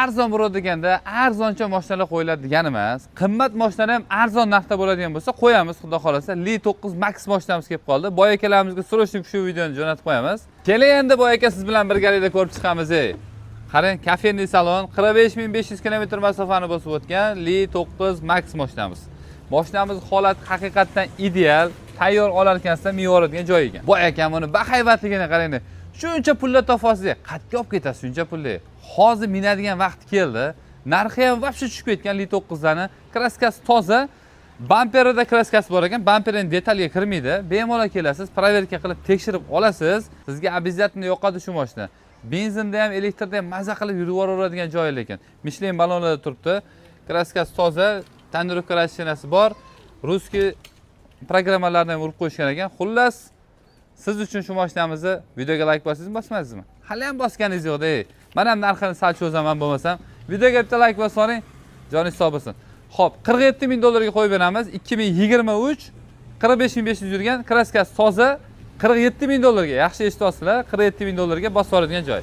arzon bo'ladiganda arzoncha mashinalar qo'yiladi degani emas. Qimmat mashinalar ham arzon narxda bo'ladigan bo'lsa qo'yamiz, xudo xolasa. Li 9 Max mashinamiz kelib qoldi. Boy akalarimizga srochnik shu videoni jo'natib qo'yamiz. Keling endi boy aka siz bilan birgalikda ko'rib chiqamiz. Qarang, kafening salon 45500 km masofani bosib o'tgan Li 9 Max mashinamiz. Mashinamiz holati haqiqatan ideal, tayyor olarkansiz me'yoradigan joy ekan. Boy akam uni bahaybatligini qarang. Shuncha pullar topasiz, qatga olib ketasiz shuncha pulni. Hozir minadigan vaqt keldi. Narxi ham vobshe tushib ketgan Li 9 ni. Kraskasi toza. Bamperida kraskasi bor ekan, bamperning detalga kirmaydi. Bemalol kelasiz, proverka qilib tekshirib olasiz. Sizga обязательно yoqadi shu mashina. Benzinda ham, elektrda ham maza qilib yurib yuboradigan joyi lekin. Michelin ballonlarda turibdi. Kraskasi toza, tonirovka rashinasi bor. Ruskiy programmalarni ham urib qo'yishgan ekan. Xullas, siz uchun shu mashinamizni videoga like bosasizmi, bosmaysizmi? Hali ham bosganingiz yo'q-da. Men ham narxini sal cho'zaman bo'lmasam, videoga bitta like bosaring, joningiz sog' bo'lsin. Xo'p, 47 ming dollarga qo'yib beramiz. 2023 45500 yurgan kraskasi toza 47 ming dollarga. Yaxshi eshityapsizlar, 47 ming dollarga bosib oladigan joy.